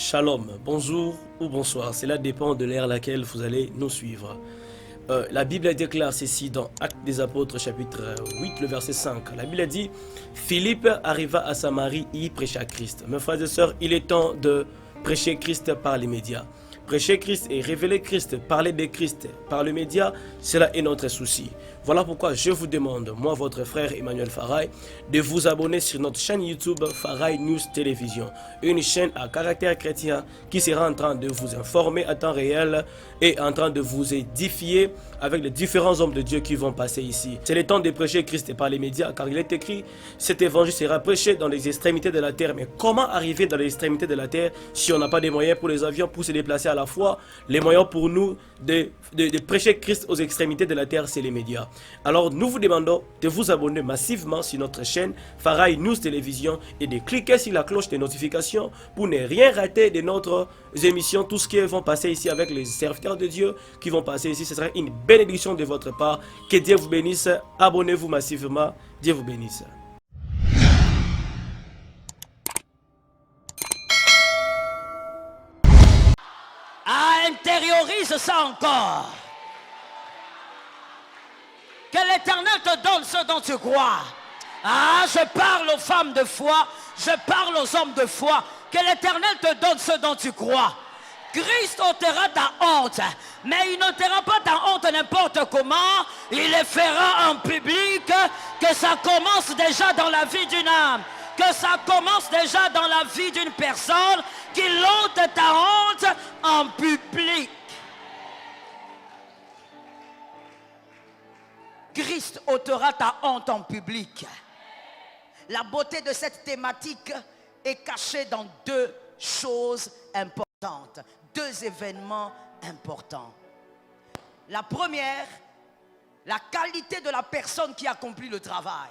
Shalom, bonjour ou bonsoir, cela dépend de l'ère à laquelle vous allez nous suivre. La Bible déclare ceci dans Actes des Apôtres chapitre 8, le verset 5. La Bible dit, Philippe arriva à Samarie et y prêcha Christ. Mes frères et sœurs, il est temps de prêcher Christ par les médias. Prêcher Christ et révéler Christ, parler de Christ par les médias, cela est notre souci. Voilà pourquoi je vous demande, moi votre frère Emmanuel Farai, de vous abonner sur notre chaîne YouTube Farai News Télévision, une chaîne à caractère chrétien qui sera en train de vous informer à temps réel et en train de vous édifier avec les différents hommes de Dieu qui vont passer ici. C'est le temps de prêcher Christ par les médias, car il est écrit, cet évangile sera prêché dans les extrémités de la terre. Mais comment arriver dans les extrémités de la terre si on n'a pas de moyens pour les avions pour se déplacer à la fois? Les moyens pour nous de prêcher Christ aux extrémités de la terre, c'est les médias. Alors nous vous demandons de vous abonner massivement sur notre chaîne Farai News Télévision et de cliquer sur la cloche de notification pour ne rien rater de notre émission, tout ce qui vont passer ici avec les serviteurs de Dieu qui vont passer ici. Ce sera une bénédiction de votre part. Que Dieu vous bénisse. Abonnez-vous massivement. Dieu vous bénisse. Ah, intériorise ça encore. Que l'Éternel te donne ce dont tu crois. Ah, je parle aux femmes de foi, je parle aux hommes de foi. Que l'Éternel te donne ce dont tu crois. Christ ôtera ta honte, mais il n'ôtera pas ta honte n'importe comment. Il le fera en public. Que ça commence déjà dans la vie d'une âme, que ça commence déjà dans la vie d'une personne, qu'il ôte ta honte en public. Christ ôtera ta honte en public. La beauté de cette thématique est cachée dans deux choses importantes, deux événements importants. La première, la qualité de la personne qui accomplit le travail.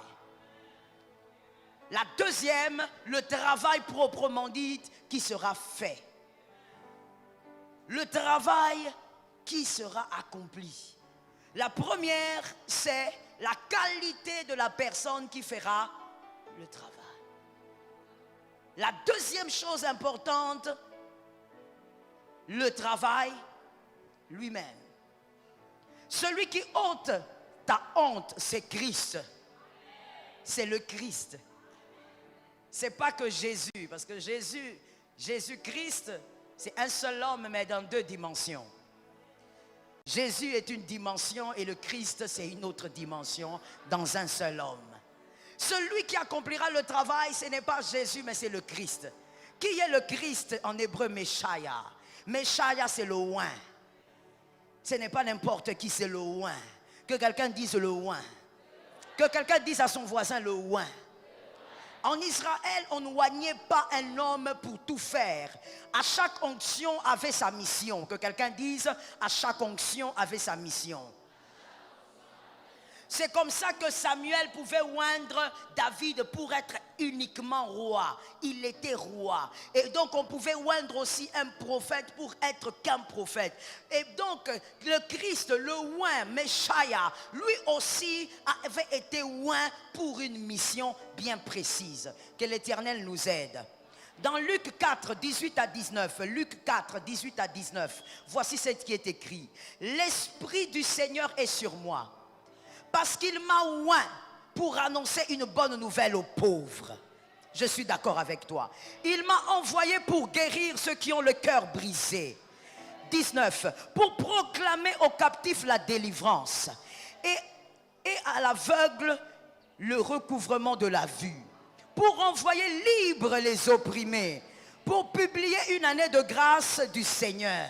La deuxième, le travail proprement dit qui sera fait. Le travail qui sera accompli. La première, c'est la qualité de la personne qui fera le travail. La deuxième chose importante, le travail lui-même. Celui qui ôte ta honte, c'est Christ. C'est le Christ. C'est pas que Jésus, parce que Jésus-Christ, c'est un seul homme, mais dans deux dimensions. Jésus est une dimension et le Christ, c'est une autre dimension dans un seul homme. Celui qui accomplira le travail, ce n'est pas Jésus, mais c'est le Christ. Qui est le Christ en hébreu? Meshaya. Meshaya, c'est le oint. Ce n'est pas n'importe qui, c'est le oint. Que quelqu'un dise le oint. Que quelqu'un dise à son voisin le oint. En Israël, on n'oignait pas un homme pour tout faire. À chaque onction avait sa mission. Que quelqu'un dise, à chaque onction avait sa mission. C'est comme ça que Samuel pouvait oindre David pour être uniquement roi. Il était roi. Et donc on pouvait oindre aussi un prophète pour être qu'un prophète. Et donc le Christ, le oint, Meshaya, lui aussi avait été oint pour une mission bien précise. Que l'Éternel nous aide. Dans Luc 4, 18 à 19, Luc 4, 18 à 19, voici ce qui est écrit. L'Esprit du Seigneur est sur moi, parce qu'il m'a oint pour annoncer une bonne nouvelle aux pauvres. Je suis d'accord avec toi. Il m'a envoyé pour guérir ceux qui ont le cœur brisé. 19. Pour proclamer aux captifs la délivrance et à l'aveugle le recouvrement de la vue. Pour envoyer libres les opprimés. Pour publier une année de grâce du Seigneur.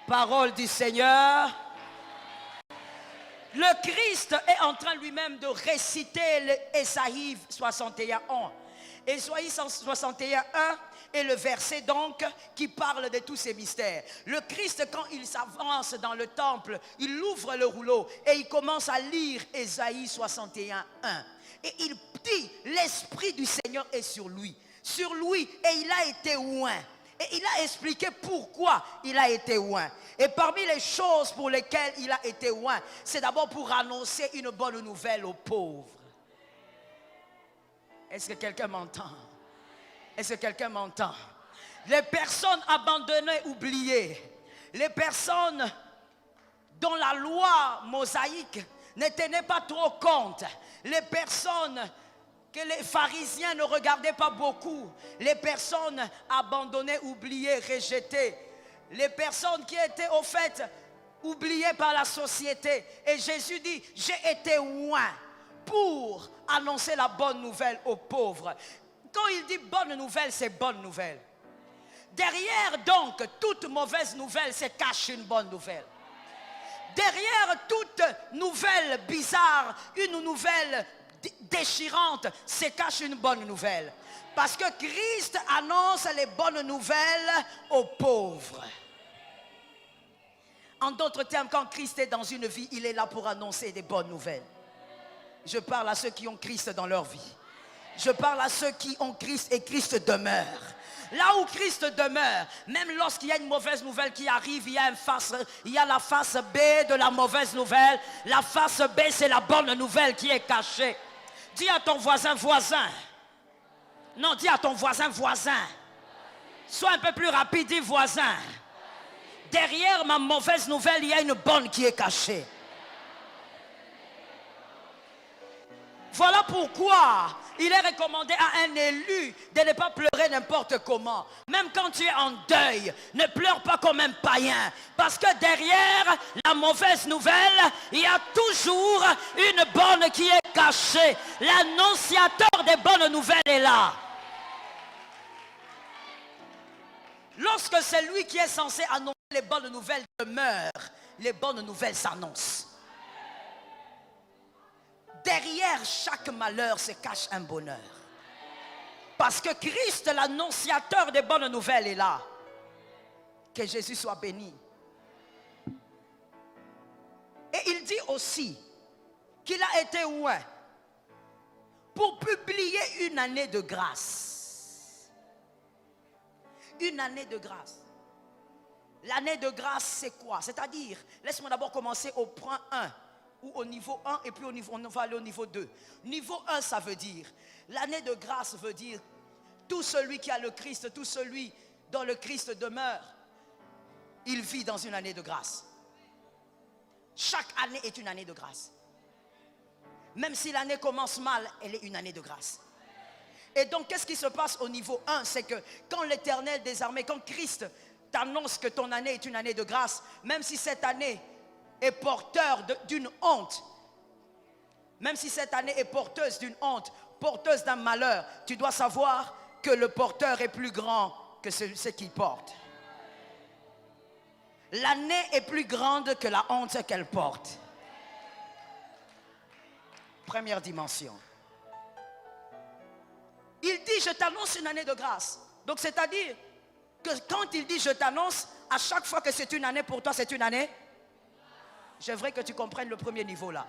Parole du Seigneur. Le Christ est en train lui-même de réciter Ésaïe 61. Ésaïe 61 est le verset donc qui parle de tous ces mystères. Le Christ, quand il s'avance dans le temple, il ouvre le rouleau et il commence à lire Ésaïe 61. Et il dit, l'Esprit du Seigneur est sur lui. Sur lui, et il a été oint. Et il a expliqué pourquoi il a été oint. Et parmi les choses pour lesquelles il a été oint, c'est d'abord pour annoncer une bonne nouvelle aux pauvres. Est-ce que quelqu'un m'entend? Est-ce que quelqu'un m'entend? Les personnes abandonnées, oubliées. Les personnes dont la loi mosaïque ne tenait pas trop compte. Les personnes que les pharisiens ne regardaient pas beaucoup. Les personnes abandonnées, oubliées, rejetées. Les personnes qui étaient au fait oubliées par la société. Et Jésus dit, j'ai été loin pour annoncer la bonne nouvelle aux pauvres. Quand il dit bonne nouvelle, c'est bonne nouvelle. Derrière donc toute mauvaise nouvelle se cache une bonne nouvelle. Derrière toute nouvelle bizarre, une nouvelle déchirante, se cache une bonne nouvelle. Parce que Christ annonce les bonnes nouvelles aux pauvres. En d'autres termes, quand Christ est dans une vie, il est là pour annoncer des bonnes nouvelles. Je parle à ceux qui ont Christ dans leur vie. Je parle à ceux qui ont Christ et Christ demeure. Là où Christ demeure, même lorsqu'il y a une mauvaise nouvelle qui arrive, il y a la face B de la mauvaise nouvelle. La face B, c'est la bonne nouvelle qui est cachée. Dis à ton voisin, voisin. Non, dis à ton voisin, voisin. Sois un peu plus rapide, dis voisin. Derrière ma mauvaise nouvelle, il y a une bonne qui est cachée. Voilà pourquoi il est recommandé à un élu de ne pas pleurer n'importe comment. Même quand tu es en deuil, ne pleure pas comme un païen. Parce que derrière la mauvaise nouvelle, il y a toujours une bonne qui est cachée. L'annonciateur des bonnes nouvelles est là. Lorsque celui qui est censé annoncer les bonnes nouvelles demeure, les bonnes nouvelles s'annoncent. Derrière chaque malheur se cache un bonheur. Parce que Christ, l'annonciateur des bonnes nouvelles, est là. Que Jésus soit béni. Et il dit aussi qu'il a été loin pour publier une année de grâce. Une année de grâce. L'année de grâce, c'est quoi? C'est-à-dire, laisse-moi d'abord commencer au point 1. Ou au niveau 1 et puis on va aller au niveau 2. Niveau 1, ça veut dire, l'année de grâce veut dire, tout celui qui a le Christ, tout celui dont le Christ demeure, il vit dans une année de grâce. Chaque année est une année de grâce. Même si l'année commence mal, elle est une année de grâce. Et donc, qu'est-ce qui se passe au niveau 1? C'est que quand l'Éternel des armées, quand Christ t'annonce que ton année est une année de grâce, même si cette année est porteur d'une honte, même si cette année est porteuse d'une honte, porteuse d'un malheur, tu dois savoir que le porteur est plus grand que ce qu'il porte. L'année est plus grande que la honte qu'elle porte. Première dimension. Il dit, je t'annonce une année de grâce. Donc c'est-à-dire que quand il dit je t'annonce, à chaque fois que c'est une année pour toi, c'est une année. J'aimerais que tu comprennes le premier niveau là.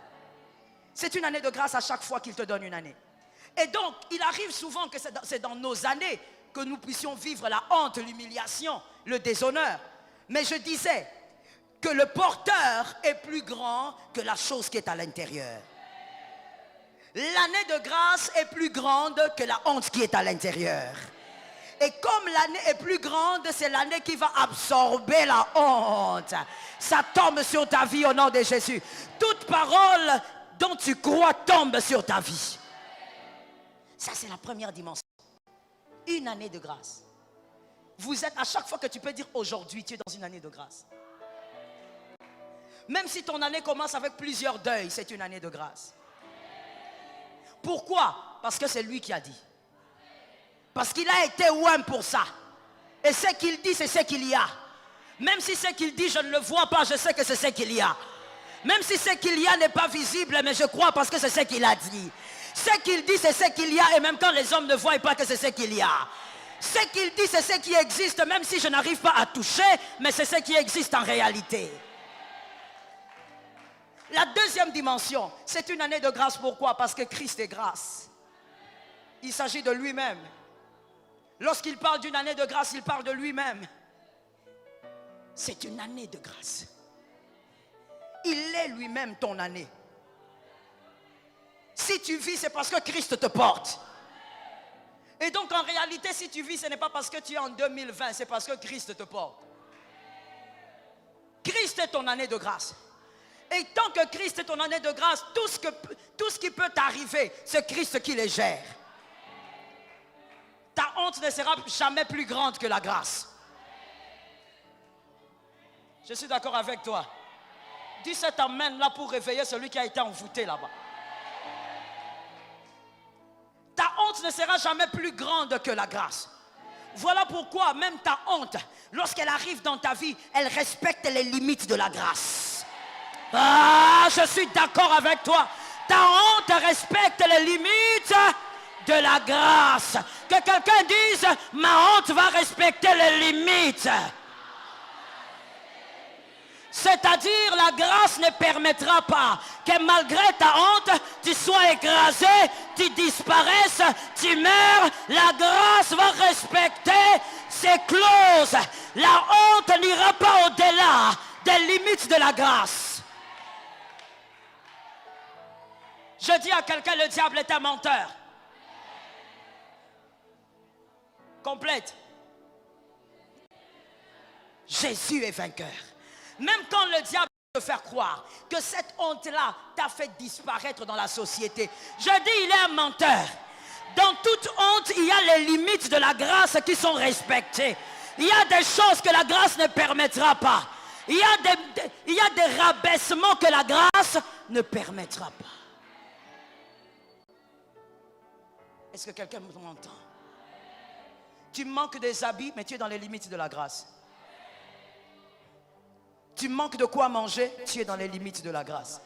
C'est une année de grâce à chaque fois qu'il te donne une année. Et donc, il arrive souvent que c'est dans nos années que nous puissions vivre la honte, l'humiliation, le déshonneur. Mais je disais que le porteur est plus grand que la chose qui est à l'intérieur. L'année de grâce est plus grande que la honte qui est à l'intérieur. Et comme l'année est plus grande, c'est l'année qui va absorber la honte. Ça tombe sur ta vie au nom de Jésus. Toute parole dont tu crois tombe sur ta vie. Ça, c'est la première dimension. Une année de grâce. Vous êtes, à chaque fois que tu peux dire aujourd'hui, tu es dans une année de grâce. Même si ton année commence avec plusieurs deuils, c'est une année de grâce. Pourquoi? Parce que c'est lui qui a dit. Parce qu'il a été loin pour ça. Et ce qu'il dit, c'est ce qu'il y a. Même si ce qu'il dit, je ne le vois pas, je sais que c'est ce qu'il y a. Même si ce qu'il y a n'est pas visible, mais je crois parce que c'est ce qu'il a dit. Ce qu'il dit, c'est ce qu'il y a, et même quand les hommes ne voient pas que c'est ce qu'il y a. Ce qu'il dit, c'est ce qui existe, même si je n'arrive pas à toucher, mais c'est ce qui existe en réalité. La deuxième dimension, c'est une année de grâce. Pourquoi? Parce que Christ est grâce. Il s'agit de lui-même. Lorsqu'il parle d'une année de grâce, il parle de lui-même. C'est une année de grâce. Il est lui-même ton année. Si tu vis, c'est parce que Christ te porte. Et donc en réalité, si tu vis, ce n'est pas parce que tu es en 2020, c'est parce que Christ te porte. Christ est ton année de grâce. Et tant que Christ est ton année de grâce, tout ce qui peut t'arriver, c'est Christ qui les gère. Ta honte ne sera jamais plus grande que la grâce. Je suis d'accord avec toi. Dis cet amen là pour réveiller celui qui a été envoûté là-bas. Ta honte ne sera jamais plus grande que la grâce. Voilà pourquoi même ta honte, lorsqu'elle arrive dans ta vie, elle respecte les limites de la grâce. Ah, je suis d'accord avec toi. Ta honte respecte les limites de la grâce. Que quelqu'un dise, ma honte va respecter les limites. C'est-à-dire, la grâce ne permettra pas que malgré ta honte, tu sois écrasé, tu disparaisses, tu meurs. La grâce va respecter ses clauses. La honte n'ira pas au-delà des limites de la grâce. Je dis à quelqu'un, le diable est un menteur. Complète. Jésus est vainqueur. Même quand le diable veut te faire croire que cette honte-là t'a fait disparaître dans la société, je dis, il est un menteur. Dans toute honte, il y a les limites de la grâce qui sont respectées. Il y a des choses que la grâce ne permettra pas. Il y a des rabaissements que la grâce ne permettra pas. Est-ce que quelqu'un m'entend? Tu manques des habits, mais tu es dans les limites de la grâce. Tu manques de quoi manger, tu es dans les limites de la grâce.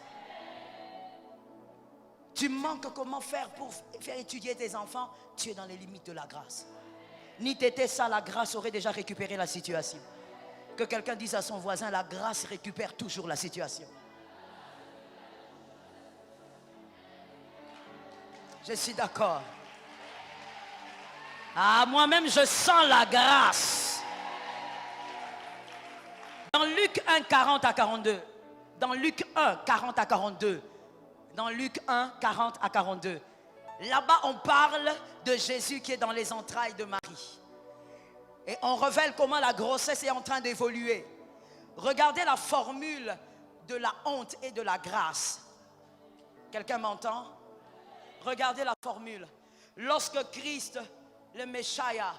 Tu manques comment faire pour faire étudier tes enfants, tu es dans les limites de la grâce. Ni t'étais ça, la grâce aurait déjà récupéré la situation. Que quelqu'un dise à son voisin, la grâce récupère toujours la situation. Je suis d'accord. Ah, moi-même je sens la grâce. Dans Luc 1, 40 à 42. Dans Luc 1, 40 à 42. Dans Luc 1, 40 à 42. Là-bas, on parle de Jésus qui est dans les entrailles de Marie. Et on révèle comment la grossesse est en train d'évoluer. Regardez la formule de la honte et de la grâce. Quelqu'un m'entend? Regardez la formule. Lorsque Christ, le Messia,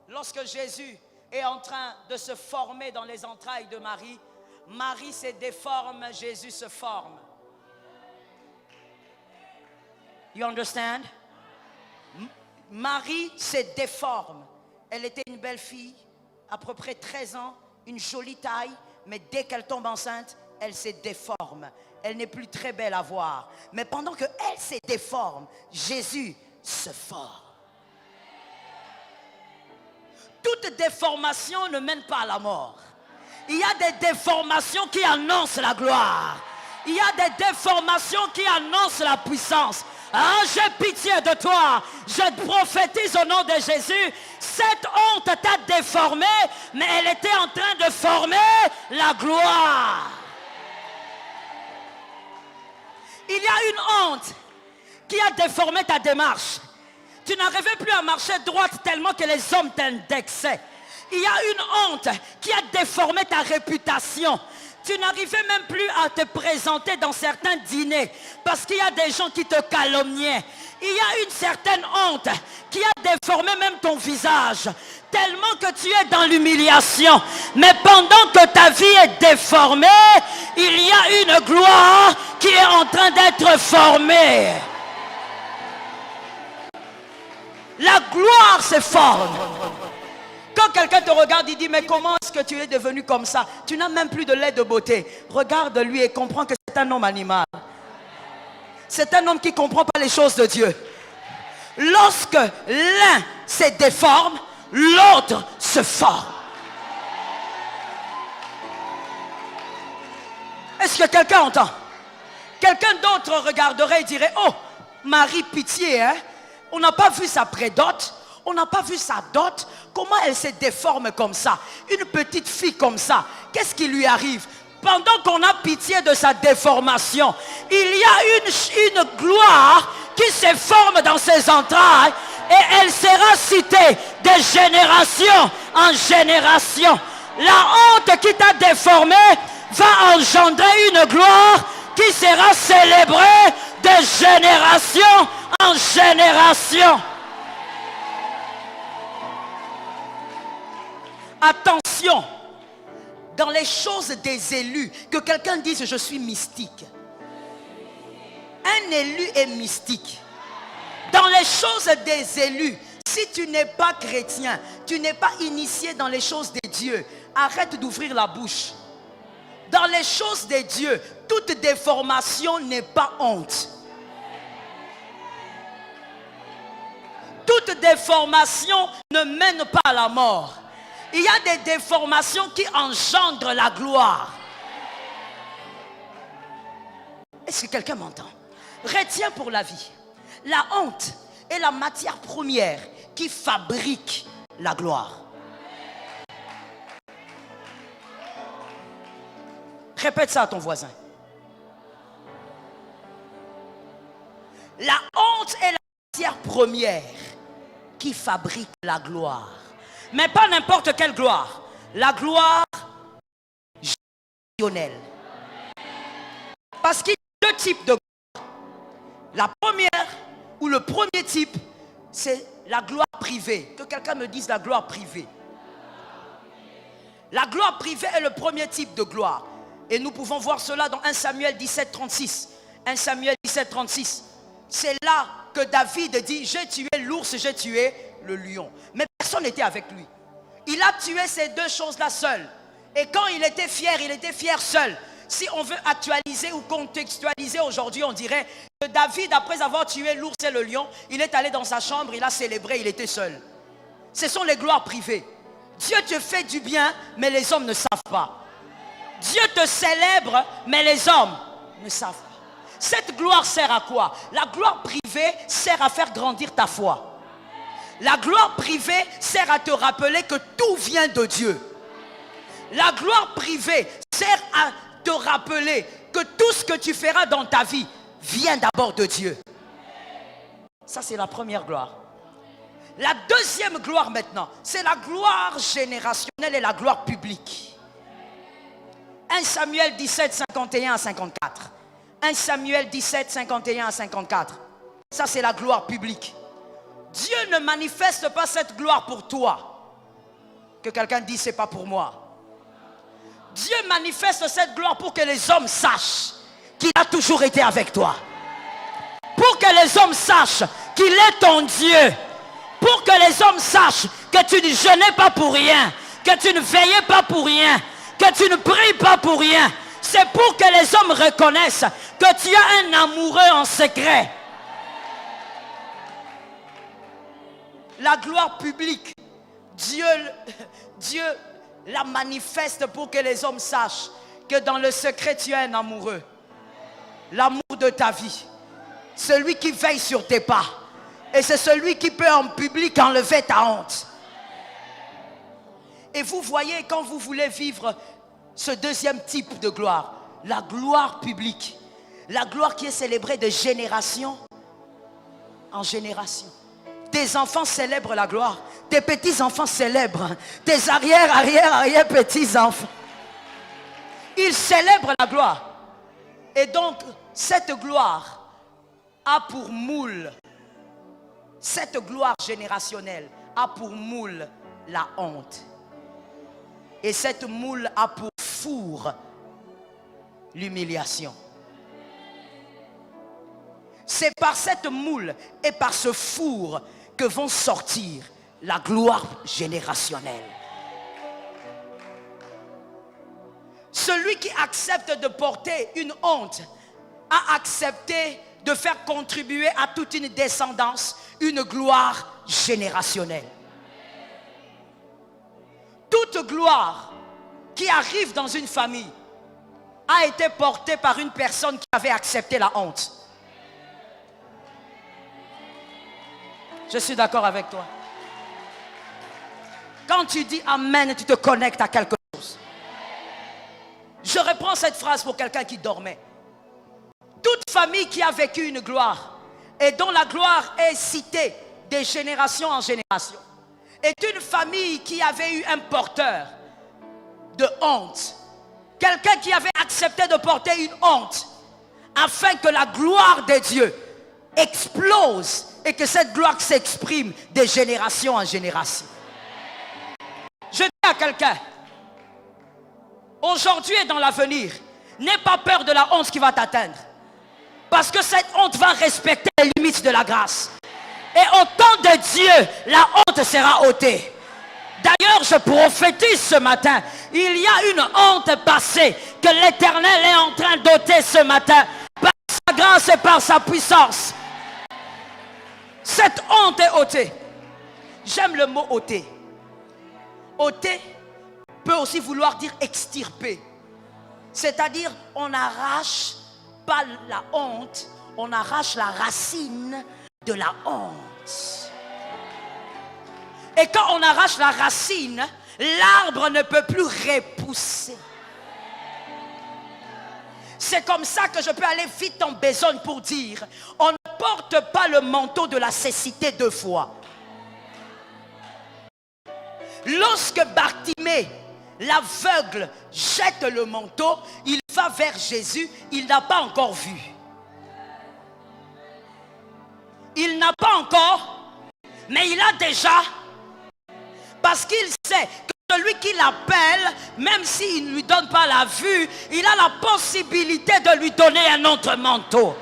lorsque Jésus est en train de se former dans les entrailles de Marie, Marie se déforme, Jésus se forme. You understand? Marie se déforme. Elle était une belle fille, à peu près 13 ans, une jolie taille, mais dès qu'elle tombe enceinte, elle se déforme. Elle n'est plus très belle à voir. Mais pendant qu'elle se déforme, Jésus se forme. Toute déformation ne mène pas à la mort. Il y a des déformations qui annoncent la gloire. Il y a des déformations qui annoncent la puissance. Ah, j'ai pitié de toi. Je prophétise au nom de Jésus. Cette honte t'a déformé, mais elle était en train de former la gloire. Il y a une honte qui a déformé ta démarche. Tu n'arrivais plus à marcher droite tellement que les hommes t'indexaient. Il y a une honte qui a déformé ta réputation. Tu n'arrivais même plus à te présenter dans certains dîners parce qu'il y a des gens qui te calomniaient. Il y a une certaine honte qui a déformé même ton visage tellement que tu es dans l'humiliation. Mais pendant que ta vie est déformée, il y a une gloire qui est en train d'être formée. La gloire se forme. Quand quelqu'un te regarde, il dit, mais comment est-ce que tu es devenu comme ça? Tu n'as même plus de lait de beauté. Regarde-lui et comprends que c'est un homme animal. C'est un homme qui ne comprend pas les choses de Dieu. Lorsque l'un se déforme, l'autre se forme. Est-ce que quelqu'un entend? Quelqu'un d'autre regarderait et dirait, oh, Marie, pitié, hein? On n'a pas vu sa prédote, on n'a pas vu sa dot. Comment elle se déforme comme ça? Une petite fille comme ça, qu'est-ce qui lui arrive? Pendant qu'on a pitié de sa déformation, il y a une gloire qui se forme dans ses entrailles, Et elle sera citée de génération en génération. La honte qui t'a déformé va engendrer une gloire qui sera célébrée de génération en génération. Attention, dans les choses des élus, que quelqu'un dise je suis mystique. Un élu est mystique. Dans les choses des élus, si tu n'es pas chrétien, tu n'es pas initié dans les choses de Dieu, arrête d'ouvrir la bouche. Dans les choses de Dieu, toute déformation n'est pas honte. Toute déformation ne mène pas à la mort. Il y a des déformations qui engendrent la gloire. Est-ce que quelqu'un m'entend? Retiens pour la vie. La honte est la matière première qui fabrique la gloire. Répète ça à ton voisin. La honte est la matière première qui fabrique la gloire. Mais pas n'importe quelle gloire. La gloire générationnelle. Parce qu'il y a deux types de gloire. La première ou le premier type, c'est la gloire privée. Que quelqu'un me dise la gloire privée. La gloire privée est le premier type de gloire. Et nous pouvons voir cela dans 1 Samuel 17, 36. 1 Samuel 17, 36. C'est là que David dit, j'ai tué l'ours, j'ai tué le lion. Mais personne n'était avec lui. Il a tué ces deux choses-là seul. Et quand il était fier seul. Si on veut actualiser ou contextualiser aujourd'hui, on dirait que David, après avoir tué l'ours et le lion, il est allé dans sa chambre, il a célébré, il était seul. Ce sont les gloires privées. Dieu te fait du bien, mais les hommes ne savent pas. Dieu te célèbre, mais les hommes ne savent pas. Cette gloire sert à quoi? La gloire privée sert à faire grandir ta foi. La gloire privée sert à te rappeler que tout vient de Dieu. La gloire privée sert à te rappeler que tout ce que tu feras dans ta vie vient d'abord de Dieu. Ça, c'est la première gloire. La deuxième gloire maintenant, c'est la gloire générationnelle et la gloire publique. 1 Samuel 17, 51 à 54. 1 Samuel 17, 51 à 54. Ça, c'est la gloire publique. Dieu ne manifeste pas cette gloire pour toi. Que quelqu'un dise, c'est pas pour moi. Dieu manifeste cette gloire pour que les hommes sachent qu'il a toujours été avec toi. Pour que les hommes sachent qu'il est ton Dieu. Pour que les hommes sachent que tu ne jeûnais pas pour rien. Que tu ne veillais pas pour rien. Que tu ne pries pas pour rien. C'est pour que les hommes reconnaissent que tu as un amoureux en secret. La gloire publique, Dieu la manifeste pour que les hommes sachent que dans le secret tu as un amoureux. L'amour de ta vie. Celui qui veille sur tes pas. Et c'est celui qui peut en public enlever ta honte. Et vous voyez, quand vous voulez vivre ce deuxième type de gloire, la gloire publique, la gloire qui est célébrée de génération en génération. Tes enfants célèbrent la gloire, tes petits-enfants célèbrent, tes arrière-petits-enfants. Ils célèbrent la gloire. Et donc, cette gloire a pour moule, cette gloire générationnelle a pour moule la honte. Et cette moule a pour four l'humiliation. C'est par cette moule et par ce four que vont sortir la gloire générationnelle. Celui qui accepte de porter une honte a accepté de faire contribuer à toute une descendance une gloire générationnelle. Toute gloire qui arrive dans une famille a été portée par une personne qui avait accepté la honte. Je suis d'accord avec toi. Quand tu dis Amen, tu te connectes à quelque chose. Je reprends cette phrase pour quelqu'un qui dormait. Toute famille qui a vécu une gloire et dont la gloire est citée de génération en génération. Est une famille qui avait eu un porteur de honte. Quelqu'un qui avait accepté de porter une honte afin que la gloire de Dieu explose et que cette gloire s'exprime de génération en génération. Je dis à quelqu'un, aujourd'hui et dans l'avenir, n'aie pas peur de la honte qui va t'atteindre. Parce que cette honte va respecter les limites de la grâce. Et au temps de Dieu, la honte sera ôtée. D'ailleurs, je prophétise ce matin, il y a une honte passée que l'Éternel est en train d'ôter ce matin par sa grâce et par sa puissance. Cette honte est ôtée. J'aime le mot ôter. Ôter peut aussi vouloir dire extirper. C'est-à-dire, on n'arrache pas la honte, on arrache la racine de la honte. Et quand on arrache la racine, l'arbre ne peut plus repousser. C'est comme ça que je peux aller vite en besogne pour dire, on ne porte pas le manteau de la cécité deux fois. Lorsque Bartimée, l'aveugle, jette le manteau, il va vers Jésus, il n'a pas encore vu. Il n'a pas encore, mais il a déjà, parce qu'il sait que celui qui l'appelle, même s'il ne lui donne pas la vue, il a la possibilité de lui donner un autre manteau.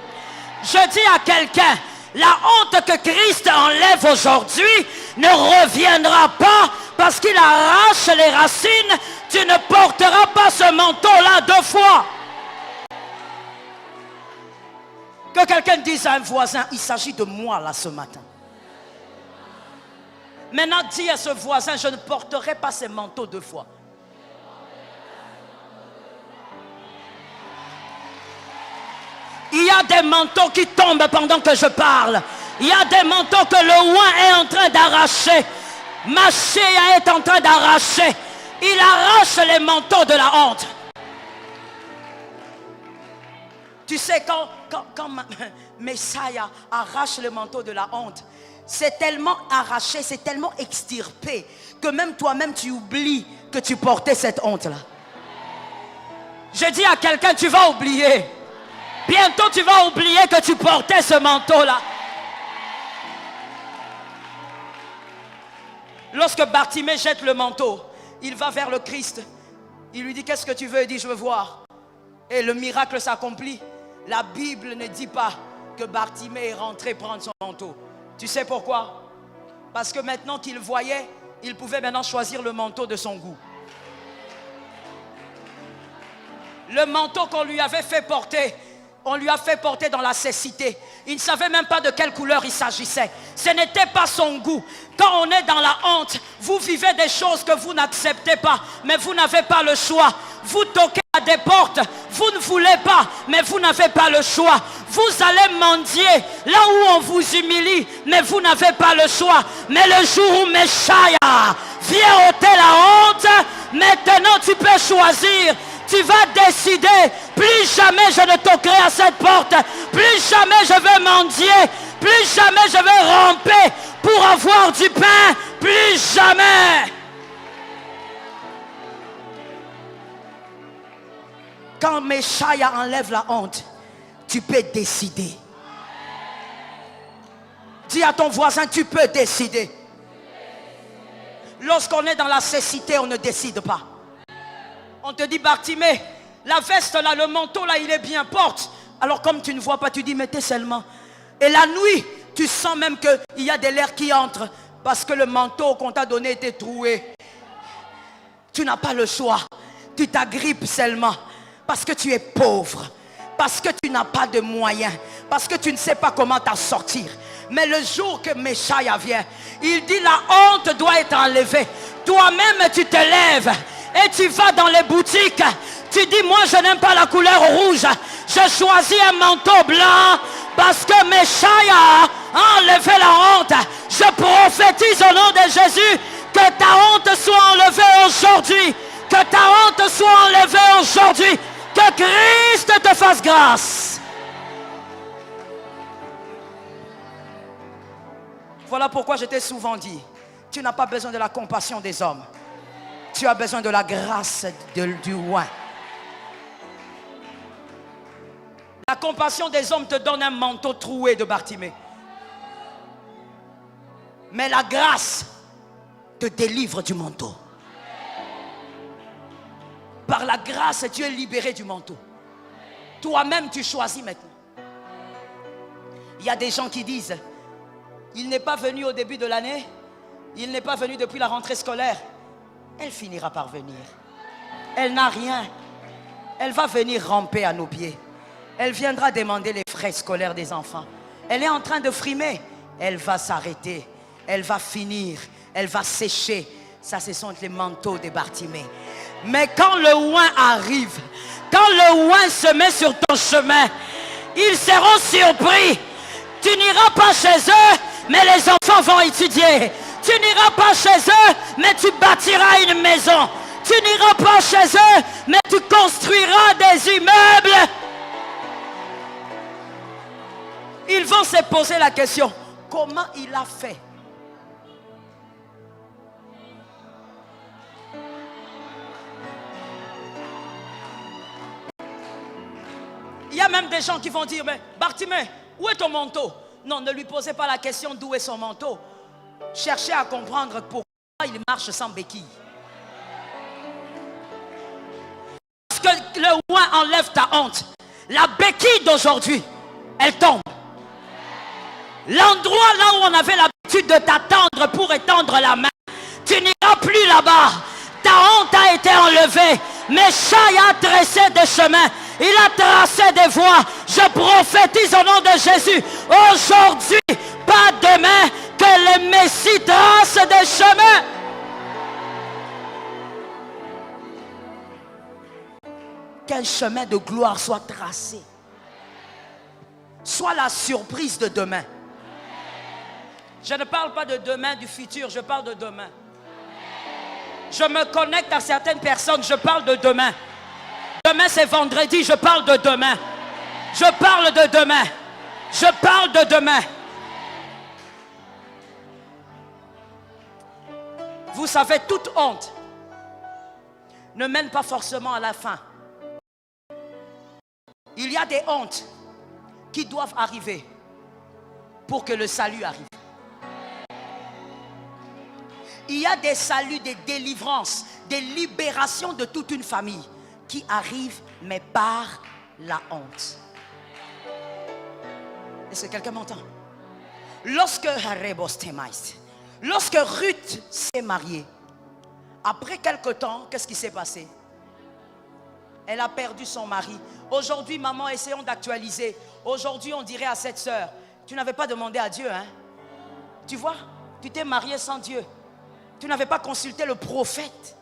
Je dis à quelqu'un, la honte que Christ enlève aujourd'hui ne reviendra pas parce qu'il arrache les racines. Tu ne porteras pas ce manteau-là deux fois. Que quelqu'un dise à un voisin, il s'agit de moi là ce matin. Maintenant, dis à ce voisin, je ne porterai pas ce manteau deux fois. Il y a des manteaux qui tombent pendant que je parle. Il y a des manteaux que le oint est en train d'arracher. Machéa est en train d'arracher. Il arrache les manteaux de la honte. Tu sais, quand Messiah arrache le manteau de la honte, c'est tellement arraché, c'est tellement extirpé que même toi-même tu oublies que tu portais cette honte-là. Je dis à quelqu'un, tu vas oublier. Bientôt tu vas oublier que tu portais ce manteau-là. Lorsque Bartimée jette le manteau, il va vers le Christ. Il lui dit, qu'est-ce que tu veux? Il dit, je veux voir. Et le miracle s'accomplit. La Bible ne dit pas que Bartimée est rentré prendre son manteau. Tu sais pourquoi? Parce que maintenant qu'il voyait, il pouvait maintenant choisir le manteau de son goût. Le manteau qu'on lui avait fait porter, on lui a fait porter dans la cécité. Il ne savait même pas de quelle couleur il s'agissait. Ce n'était pas son goût. Quand on est dans la honte, vous vivez des choses que vous n'acceptez pas, mais vous n'avez pas le choix. Vous toquez à des portes, vous ne voulez pas, mais vous n'avez pas le choix. Vous allez mendier là où on vous humilie, mais vous n'avez pas le choix. Mais le jour où Messiah vient ôter la honte, maintenant tu peux choisir. Tu vas décider, plus jamais je ne toquerai à cette porte, plus jamais je vais mendier, plus jamais je vais ramper pour avoir du pain, plus jamais. Quand Messiah enlève la honte, tu peux décider. Dis à ton voisin, tu peux décider. Lorsqu'on est dans la cécité, on ne décide pas. On te dit, Bartimée, la veste là, le manteau là, il est bien, porte. Alors comme tu ne vois pas, tu dis, mettez seulement. Et la nuit, tu sens même qu'il y a de l'air qui entre. Parce que le manteau qu'on t'a donné était troué. Tu n'as pas le choix. Tu t'agrippes seulement. Parce que tu es pauvre. Parce que tu n'as pas de moyens. Parce que tu ne sais pas comment t'en sortir. Mais le jour que Messiah vient, il dit, la honte doit être enlevée. Toi-même, tu te lèves. Et tu vas dans les boutiques, tu dis, moi je n'aime pas la couleur rouge, je choisis un manteau blanc parce que Messiah a enlevé la honte. Je prophétise au nom de Jésus que ta honte soit enlevée aujourd'hui, que ta honte soit enlevée aujourd'hui, que Christ te fasse grâce. Voilà pourquoi je t'ai souvent dit, tu n'as pas besoin de la compassion des hommes. Tu as besoin de la grâce du roi. La compassion des hommes te donne un manteau troué de Bartimée. Mais la grâce te délivre du manteau. Par la grâce, tu es libéré du manteau. Toi-même, tu choisis maintenant. Il y a des gens qui disent, il n'est pas venu au début de l'année, il n'est pas venu depuis la rentrée scolaire. Elle finira par venir. Elle n'a rien. Elle va venir ramper à nos pieds. Elle viendra demander les frais scolaires des enfants. Elle est en train de frimer. Elle va s'arrêter. Elle va finir. Elle va sécher. Ça, ce sont les manteaux de Bartimée. Mais quand le oint arrive, quand le oint se met sur ton chemin, ils seront surpris. Tu n'iras pas chez eux, mais les enfants vont étudier. Tu n'iras pas chez eux, mais tu bâtiras une maison. Tu n'iras pas chez eux, mais tu construiras des immeubles. Ils vont se poser la question, comment il a fait? Il y a même des gens qui vont dire, mais Bartimée, où est ton manteau? Non, ne lui posez pas la question d'où est son manteau. Cherchez à comprendre pourquoi il marche sans béquille. Parce que le oint enlève ta honte. La béquille d'aujourd'hui, elle tombe. L'endroit là où on avait l'habitude de t'attendre pour étendre la main, tu n'iras plus là-bas. Ta honte a été enlevée. Meshaï a tracé des chemins. Il a tracé des voies. Je prophétise au nom de Jésus. Aujourd'hui, pas demain, que le Messie trace des chemins. Qu'un chemin de gloire soit tracé. Soit la surprise de demain. Je ne parle pas de demain, du futur, je parle de demain. Je me connecte à certaines personnes, je parle de demain. Demain c'est vendredi, je parle de demain. Je parle de demain. Je parle de demain. Vous savez, toute honte ne mène pas forcément à la fin. Il y a des hontes qui doivent arriver pour que le salut arrive. Il y a des saluts, des délivrances, des libérations de toute une famille qui arrivent, mais par la honte. Est-ce que quelqu'un m'entend? Lorsque Ruth s'est mariée, après quelque temps, qu'est-ce qui s'est passé? Elle a perdu son mari. Aujourd'hui, maman, essayons d'actualiser. Aujourd'hui, on dirait à cette sœur, tu n'avais pas demandé à Dieu, hein? Tu vois, tu t'es mariée sans Dieu. Tu n'avais pas consulté le prophète.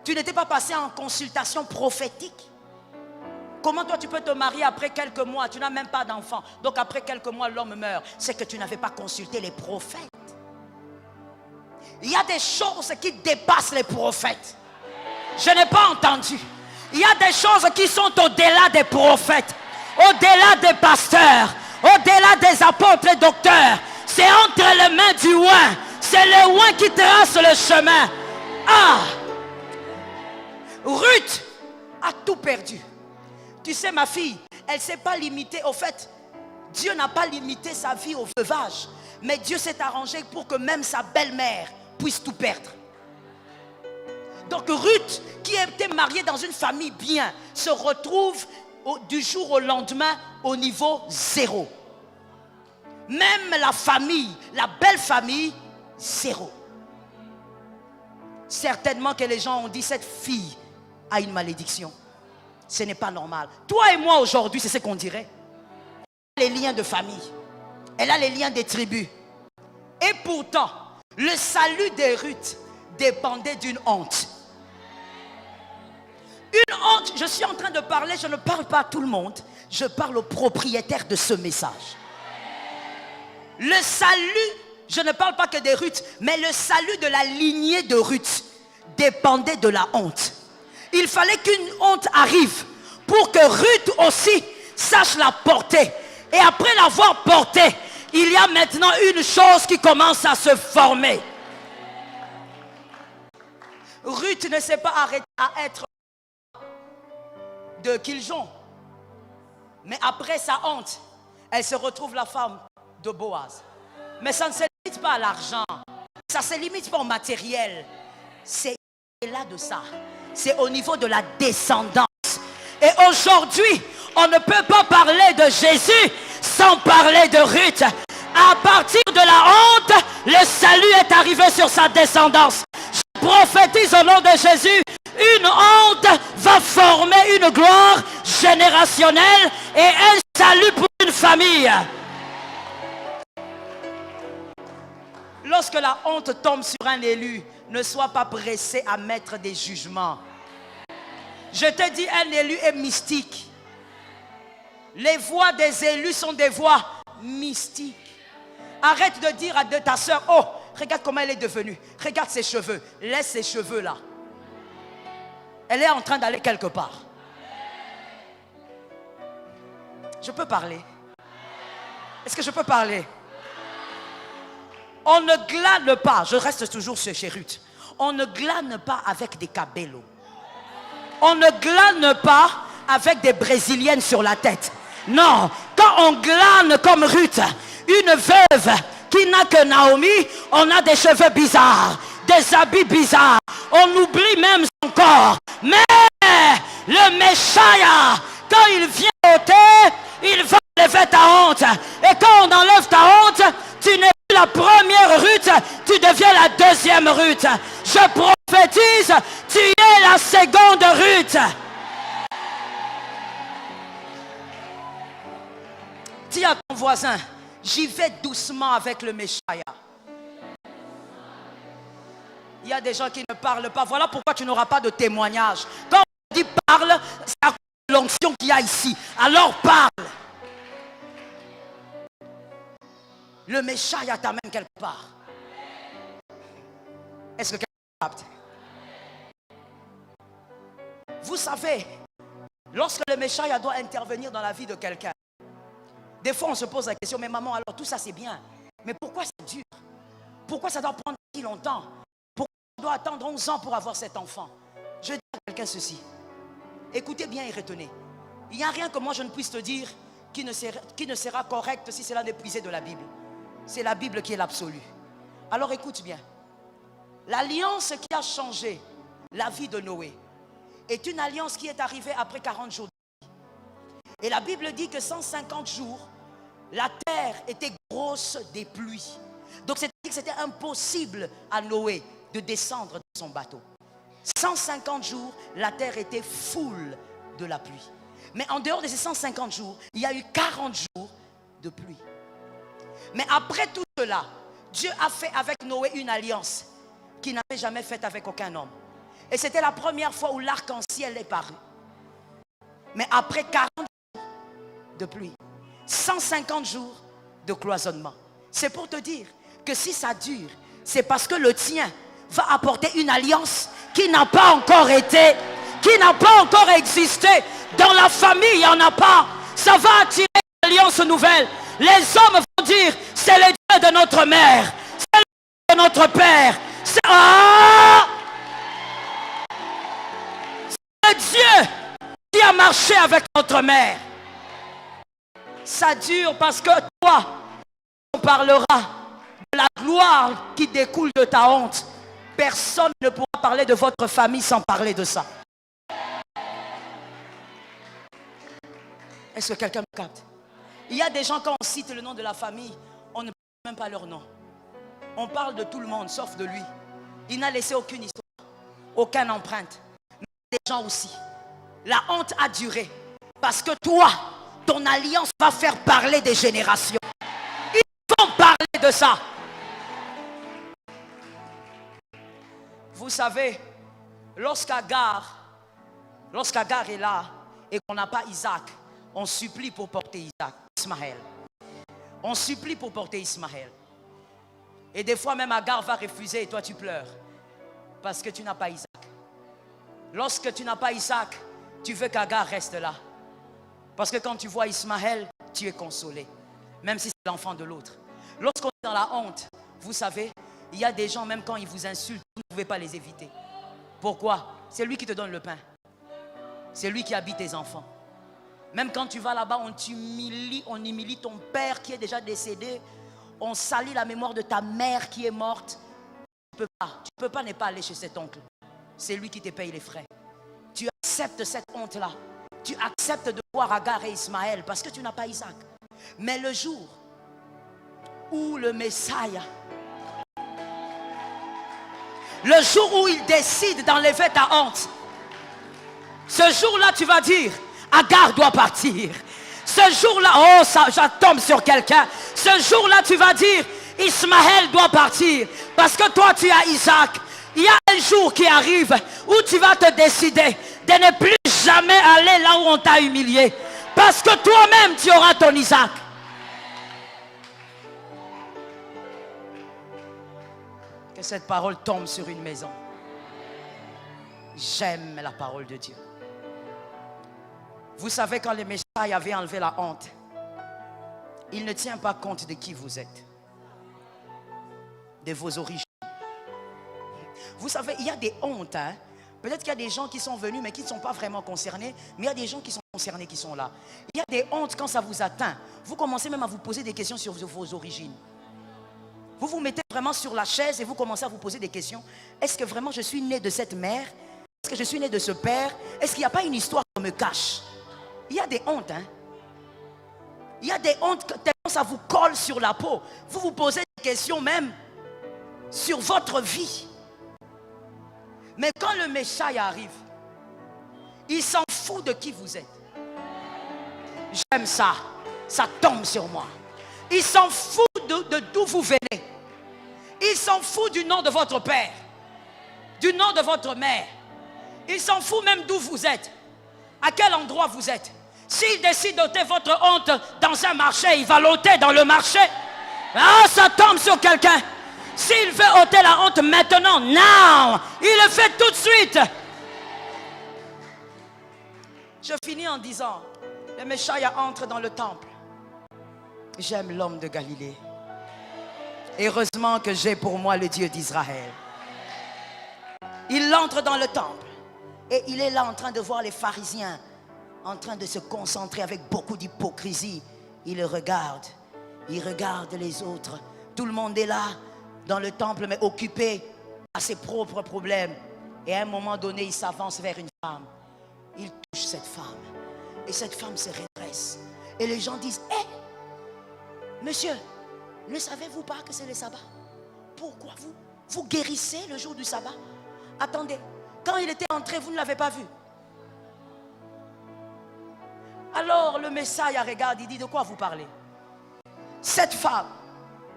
Tu n'étais pas passé en consultation prophétique. Comment toi tu peux te marier après quelques mois? Tu n'as même pas d'enfant. Donc après quelques mois l'homme meurt. C'est que tu n'avais pas consulté les prophètes. Il y a des choses qui dépassent les prophètes. Je n'ai pas entendu. Il y a des choses qui sont au-delà des prophètes, au-delà des pasteurs, au-delà des apôtres et docteurs. C'est entre les mains du oint. C'est le oint qui trace le chemin. Ah! Ruth a tout perdu. Tu sais, ma fille, elle ne s'est pas limitée. Au fait, Dieu n'a pas limité sa vie au veuvage. Mais Dieu s'est arrangé pour que même sa belle-mère puisse tout perdre. Donc Ruth, qui était mariée dans une famille bien, se retrouve du jour au lendemain au niveau 0. Même la famille, la belle famille, 0. Certainement que les gens ont dit, cette fille a une malédiction. Ce n'est pas normal. Toi et moi aujourd'hui, c'est ce qu'on dirait. Elle a les liens de famille. Elle a les liens des tribus. Et pourtant, le salut de Ruth dépendait d'une honte. Une honte, je suis en train de parler, je ne parle pas à tout le monde. Je parle au propriétaire de ce message. Le salut, je ne parle pas que de Ruth, mais le salut de la lignée de Ruth dépendait de la honte. Il fallait qu'une honte arrive pour que Ruth aussi sache la porter. Et après l'avoir porté, il y a maintenant une chose qui commence à se former. Ruth ne s'est pas arrêtée à être de Kiljon. Mais après sa honte, elle se retrouve la femme de Boaz. Mais ça ne se limite pas à l'argent. Ça ne se limite pas au matériel. C'est là de ça. C'est au niveau de la descendance. Et aujourd'hui, on ne peut pas parler de Jésus sans parler de Ruth. À partir de la honte, le salut est arrivé sur sa descendance. Je prophétise au nom de Jésus, une honte va former une gloire générationnelle et un salut pour une famille. Lorsque la honte tombe sur un élu, ne sois pas pressé à mettre des jugements. Je te dis, un élu est mystique. Les voix des élus sont des voix mystiques. Arrête de dire à ta soeur, oh, regarde comment elle est devenue. Regarde ses cheveux. Laisse ses cheveux là. Elle est en train d'aller quelque part. Je peux parler? Est-ce que je peux parler? On ne glane pas. Je reste toujours chez Ruth. On ne glane pas avec des cabellos. On ne glane pas avec des brésiliennes sur la tête. Non, quand on glane comme Ruth, une veuve qui n'a que Naomi, on a des cheveux bizarres, des habits bizarres. On oublie même son corps. Mais le Messia, quand il vient ôter, il va enlever ta honte. Et quand on enlève ta honte, tu n'es plus la première Ruth, tu deviens la deuxième Ruth. Je prophétise, tu es la seconde Ruth. Dis à ton voisin, j'y vais doucement avec le Messia. Il y a des gens qui ne parlent pas. Voilà pourquoi tu n'auras pas de témoignage. Quand on dit parle, c'est à cause de l'onction qu'il y a ici. Alors parle. Le Messia t'amène quelque part. Est-ce que quelqu'un capte? Vous savez, lorsque le Messia doit intervenir dans la vie de quelqu'un, des fois on se pose la question, mais maman, alors tout ça c'est bien, mais pourquoi ça dure? Pourquoi ça doit prendre si longtemps? Pourquoi on doit attendre 11 ans pour avoir cet enfant? Je dis à quelqu'un ceci, écoutez bien et retenez, il n'y a rien que moi je ne puisse te dire qui ne sera correct si cela n'est puisé de la Bible. C'est la Bible qui est l'absolu. Alors écoute bien, l'alliance qui a changé la vie de Noé est une alliance qui est arrivée après 40 jours. Et la Bible dit que 150 jours, la terre était grosse des pluies. Donc c'est-à-dire que c'était impossible à Noé de descendre de son bateau. 150 jours, la terre était full de la pluie. Mais en dehors de ces 150 jours, il y a eu 40 jours de pluie. Mais après tout cela, Dieu a fait avec Noé une alliance qu'il n'avait jamais faite avec aucun homme. Et c'était la première fois où l'arc-en-ciel est paru. Mais après 40 jours de pluie, 150 jours de cloisonnement. C'est pour te dire que si ça dure, c'est parce que le tien va apporter une alliance qui n'a pas encore été, qui n'a pas encore existé. Dans la famille, il n'y en a pas. Ça va attirer une alliance nouvelle. Les hommes vont dire, c'est le Dieu de notre mère, c'est le Dieu de notre père. C'est le Dieu qui a marché avec notre mère. Ça dure parce que toi, on parlera de la gloire qui découle de ta honte. Personne ne pourra parler de votre famille sans parler de ça. Est-ce que quelqu'un me capte? Il y a des gens, quand on cite le nom de la famille, on ne parle même pas leur nom. On parle de tout le monde, sauf de lui. Il n'a laissé aucune histoire, aucune empreinte. Mais des gens aussi. La honte a duré. Parce que toi, ton alliance va faire parler des générations. Ils vont parler de ça. Vous savez, lorsqu'Agar est là et qu'on n'a pas Isaac, on supplie pour porter Ismaël. On supplie pour porter Ismaël. Et des fois même Agar va refuser et toi tu pleures. Parce que tu n'as pas Isaac. Lorsque tu n'as pas Isaac, tu veux qu'Agar reste là. Parce que quand tu vois Ismaël, tu es consolé. Même si c'est l'enfant de l'autre. Lorsqu'on est dans la honte, vous savez, il y a des gens, même quand ils vous insultent, vous ne pouvez pas les éviter. Pourquoi? C'est lui qui te donne le pain. C'est lui qui habite tes enfants. Même quand tu vas là-bas, on humilie ton père qui est déjà décédé. On salit la mémoire de ta mère qui est morte. Tu ne peux pas ne pas aller chez cet oncle. C'est lui qui te paye les frais. Tu acceptes cette honte-là. Tu acceptes de voir Agar et Ismaël parce que tu n'as pas Isaac. Mais le jour où le Messie, le jour où il décide d'enlever ta honte, ce jour-là tu vas dire, Agar doit partir. Ce jour-là, oh ça tombe sur quelqu'un. Ce jour-là tu vas dire, Ismaël doit partir. Parce que toi tu as Isaac. Il y a un jour qui arrive où tu vas te décider de ne plus jamais aller là où on t'a humilié. Parce que toi-même tu auras ton Isaac. Que cette parole tombe sur une maison. J'aime la parole de Dieu. Vous savez, quand le Messie avait enlevé la honte, il ne tient pas compte de qui vous êtes, de vos origines. Vous savez, il y a des hontes. Peut-être qu'il y a des gens qui sont venus mais qui ne sont pas vraiment concernés, mais il y a des gens qui sont concernés qui sont là. Il y a des hontes quand ça vous atteint. Vous commencez même à vous poser des questions sur vos origines. Vous vous mettez vraiment sur la chaise et vous commencez à vous poser des questions. Est-ce que vraiment je suis né de cette mère? Est-ce que je suis né de ce père? Est-ce qu'il n'y a pas une histoire qu'on me cache? Il y a des hontes. Il y a des hontes tellement ça vous colle sur la peau. Vous vous posez des questions même sur votre vie. Mais quand le Messie arrive, il s'en fout de qui vous êtes. J'aime ça. Ça tombe sur moi. Il s'en fout de d'où vous venez. Il s'en fout du nom de votre père, du nom de votre mère. Il s'en fout même d'où vous êtes, à quel endroit vous êtes. S'il décide d'ôter votre honte dans un marché, il va l'ôter dans le marché. Ah, ça tombe sur quelqu'un. S'il veut ôter la honte maintenant, now, il le fait tout de suite. Je finis en disant, le Messie entre dans le temple. J'aime l'homme de Galilée. Heureusement que j'ai pour moi le Dieu d'Israël. Il entre dans le temple. Et il est là en train de voir les pharisiens en train de se concentrer avec beaucoup d'hypocrisie. Il regarde les autres. Tout le monde est là dans le temple mais occupé à ses propres problèmes. Et à un moment donné, il s'avance vers une femme. Il touche cette femme. Et cette femme se redresse. Et les gens disent, hé, monsieur, ne savez-vous pas que c'est le sabbat? Pourquoi vous guérissez le jour du sabbat? Attendez, quand il était entré, vous ne l'avez pas vu. Alors le Messie regarde, il dit, de quoi vous parlez? Cette femme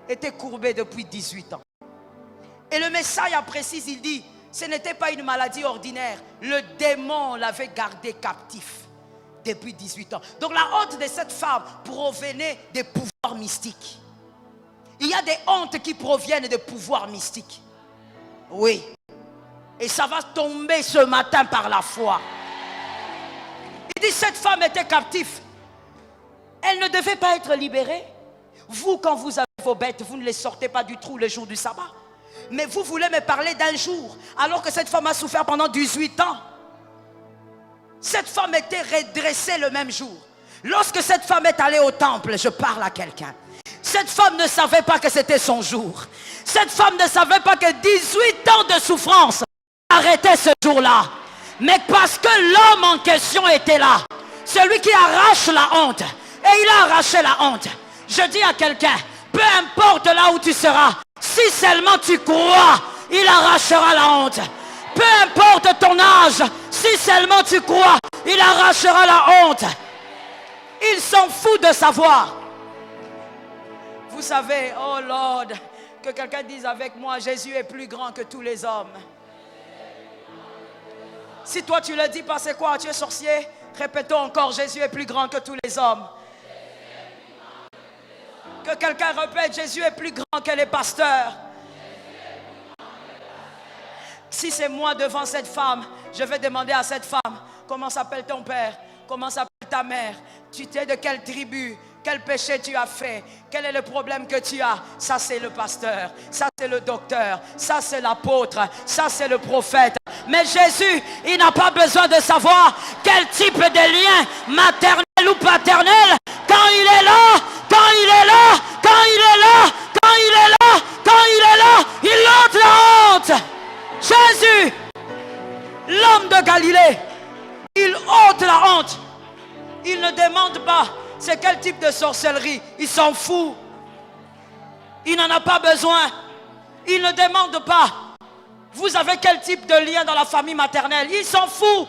était courbée depuis 18 ans. Et le Messie précise, il dit, ce n'était pas une maladie ordinaire. Le démon l'avait gardé captif depuis 18 ans. Donc la honte de cette femme provenait des pouvoirs mystiques. Il y a des hontes qui proviennent des pouvoirs mystiques. Oui. Et ça va tomber ce matin par la foi. Il dit, cette femme était captive. Elle ne devait pas être libérée. Vous, quand vous avez vos bêtes, vous ne les sortez pas du trou le jour du sabbat. Mais vous voulez me parler d'un jour, alors que cette femme a souffert pendant 18 ans. Cette femme était redressée le même jour. Lorsque cette femme est allée au temple, je parle à quelqu'un. Cette femme ne savait pas que c'était son jour. Cette femme ne savait pas que 18 ans de souffrance arrêtaient ce jour-là. Mais parce que l'homme en question était là, celui qui arrache la honte, et il a arraché la honte. Je dis à quelqu'un, peu importe là où tu seras, si seulement tu crois, il arrachera la honte. Peu importe ton âge, si seulement tu crois, il arrachera la honte. Il s'en fout de savoir. Vous savez, oh Lord, que quelqu'un dise avec moi, Jésus est plus grand que tous les hommes. Si toi tu le dis pas, c'est quoi? Tu es sorcier? Répétons encore, Jésus est plus grand que tous les hommes. Que quelqu'un répète, Jésus est plus grand que les pasteurs. Si c'est moi devant cette femme, je vais demander à cette femme, comment s'appelle ton père? Comment s'appelle ta mère? Tu es de quelle tribu? Quel péché tu as fait? Quel est le problème que tu as? Ça c'est le pasteur, ça c'est le docteur, ça c'est l'apôtre, ça c'est le prophète. Mais Jésus, il n'a pas besoin de savoir quel type de lien maternel ou paternel. Quand il est là, quand il est là, quand il est là, quand il est là, quand il est là, il ôte la honte. Jésus, l'homme de Galilée, il ôte la honte. Il ne demande pas c'est quel type de sorcellerie. Il s'en fout. Il n'en a pas besoin. Il ne demande pas vous avez quel type de lien dans la famille maternelle. Il s'en fout.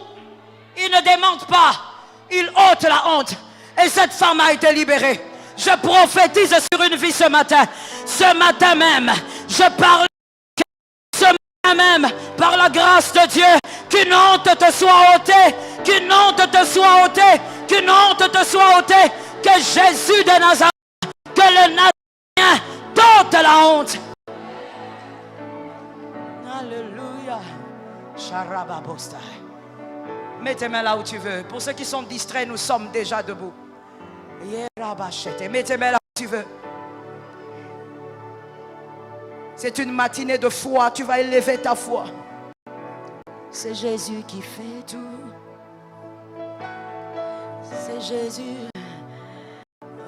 Il ne demande pas. Il ôte la honte. Et cette femme a été libérée. Je prophétise sur une vie ce matin. Ce matin même, je parle ce matin même, par la grâce de Dieu, qu'une honte te soit ôtée, qu'une honte te soit ôtée, qu'une honte te soit ôtée, que Jésus de Nazareth, que le Nazaréen t'ôte la honte. Alléluia. Mets tes mains là où tu veux. Pour ceux qui sont distraits, nous sommes déjà debout. Mets tes mains là où tu veux. C'est une matinée de foi. Tu vas élever ta foi. C'est Jésus qui fait tout. C'est Jésus.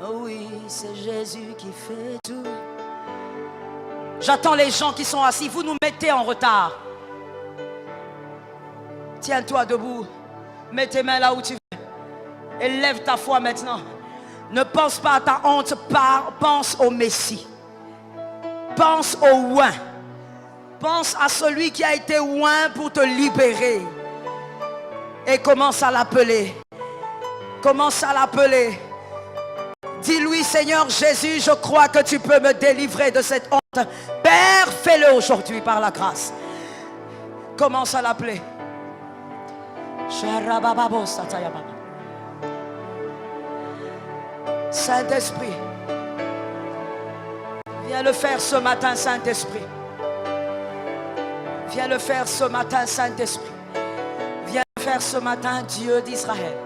Oh oui, c'est Jésus qui fait tout. J'attends les gens qui sont assis. Vous nous mettez en retard. Tiens-toi debout. Mets tes mains là où tu veux. Élève ta foi maintenant. Ne pense pas à ta honte. Pense au Messie. Pense au oint. Pense à celui qui a été oint pour te libérer. Et commence à l'appeler. Commence à l'appeler. Dis-lui, Seigneur Jésus, je crois que tu peux me délivrer de cette honte. Père, fais-le aujourd'hui par la grâce. Commence à l'appeler. Saint-Esprit, viens le faire ce matin, Saint-Esprit. Viens le faire ce matin, Saint-Esprit. Viens le faire ce matin, Dieu d'Israël.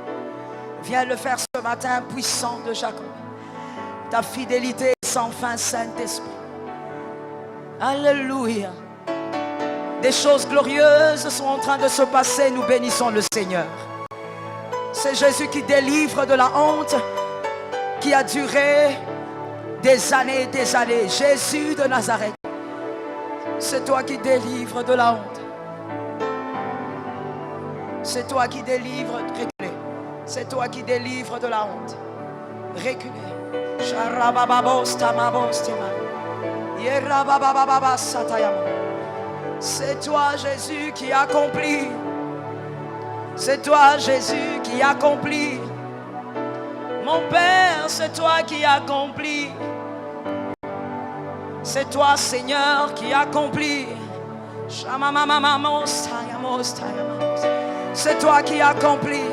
Viens le faire ce matin, puissant de Jacob. Ta fidélité est sans fin, Saint-Esprit. Alléluia. Des choses glorieuses sont en train de se passer. Nous bénissons le Seigneur. C'est Jésus qui délivre de la honte qui a duré des années et des années. Jésus de Nazareth. C'est toi qui délivres de la honte. C'est toi qui délivres. Reculez. C'est toi qui délivres de la honte. Reculez. C'est toi Jésus qui accomplit. C'est toi Jésus qui accomplit. Mon Père, c'est toi qui accomplis. C'est toi Seigneur qui accomplis. C'est toi qui accomplis.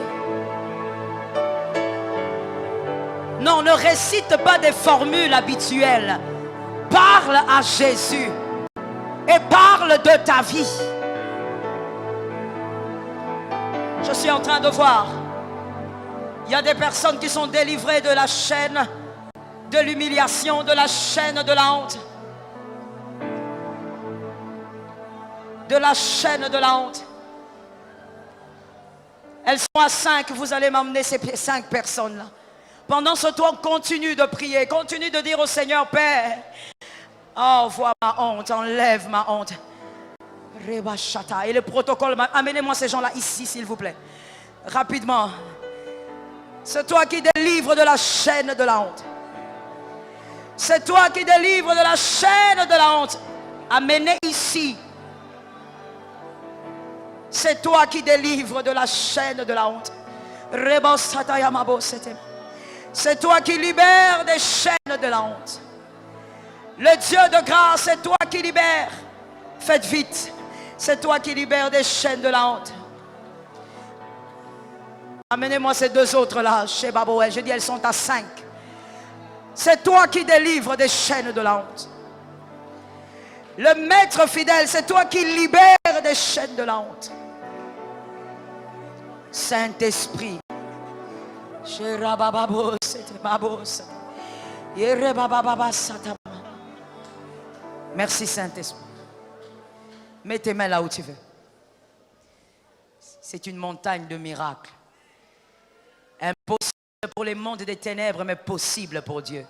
Non, ne récite pas des formules habituelles. Parle à Jésus. Et parle de ta vie. Je suis en train de voir. Il y a des personnes qui sont délivrées de la chaîne de l'humiliation, de la chaîne de la honte. De la chaîne de la honte. Elles sont à 5. Vous allez m'emmener ces 5 personnes-là. Pendant ce temps, continue de prier. Continue de dire au Seigneur, Père, oh, vois ma honte, enlève ma honte. Et le protocole, amenez-moi ces gens-là ici, s'il vous plaît. Rapidement. C'est toi qui délivres de la chaîne de la honte. C'est toi qui délivres de la chaîne de la honte. Amenez ici. C'est toi qui délivres de la chaîne de la honte. C'est toi qui libères des chaînes de la honte. Le Dieu de grâce, c'est toi qui libères. Faites vite. C'est toi qui libères des chaînes de la honte. Amenez-moi ces 2 autres-là, chez Babouel. J'ai dit, elles sont à 5. C'est toi qui délivres des chaînes de la honte. Le maître fidèle, c'est toi qui libères des chaînes de la honte. Saint-Esprit. Chez Rabababo, c'était Babos. Merci Saint-Esprit. Mets tes mains là où tu veux. C'est une montagne de miracles. Impossible pour les mondes des ténèbres, mais possible pour Dieu.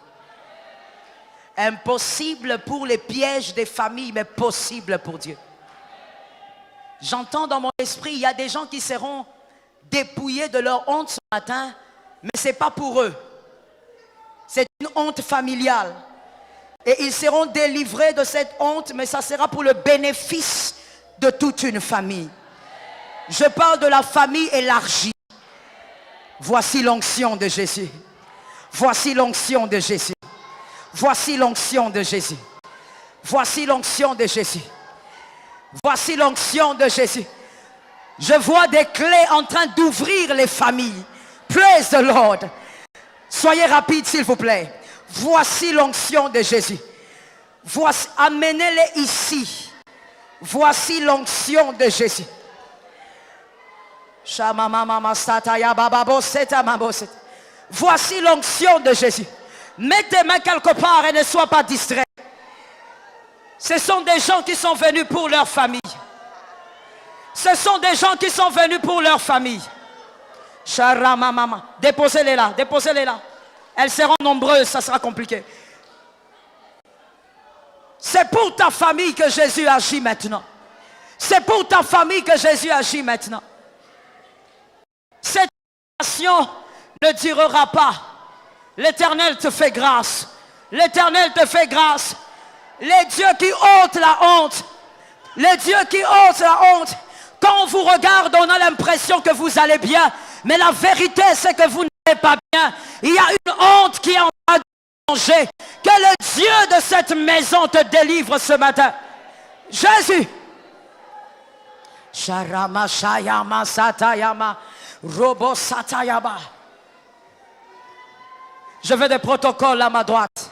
Impossible pour les pièges des familles, mais possible pour Dieu. J'entends dans mon esprit, il y a des gens qui seront dépouillés de leur honte ce matin, mais ce n'est pas pour eux. C'est une honte familiale. Et ils seront délivrés de cette honte, mais ça sera pour le bénéfice de toute une famille. Je parle de la famille élargie. Voici l'onction de Jésus. Voici l'onction de Jésus. Voici l'onction de Jésus. Voici l'onction de Jésus. Voici l'onction de Jésus. Je vois des clés en train d'ouvrir les familles. Praise the Lord. Soyez rapide s'il vous plaît. Voici l'onction de Jésus. Voici, amenez-les ici. Voici l'onction de Jésus. Voici l'onction de Jésus. Mets tes mains quelque part et ne sois pas distrait. Ce sont des gens qui sont venus pour leur famille. Ce sont des gens qui sont venus pour leur famille. Déposez-les là, déposez-les là. Elles seront nombreuses, ça sera compliqué. C'est pour ta famille que Jésus agit maintenant. C'est pour ta famille que Jésus agit maintenant. Cette nation ne durera pas. L'Éternel te fait grâce. L'Éternel te fait grâce. Les dieux qui ôtent la honte. Les dieux qui ôtent la honte. Quand on vous regarde, on a l'impression que vous allez bien. Mais la vérité, c'est que vous n'allez pas bien. Il y a une honte qui est en train de changer. Que le Dieu de cette maison te délivre ce matin. Jésus. Sharama Shayama Satayama Robo Satayama. Je veux des protocoles à ma droite.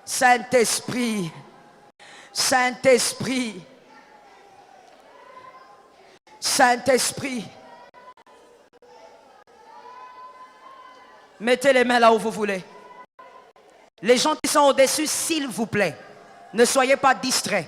Saint-Esprit. Saint-Esprit. Saint-Esprit. Mettez les mains là où vous voulez. Les gens qui sont au-dessus, s'il vous plaît, ne soyez pas distraits.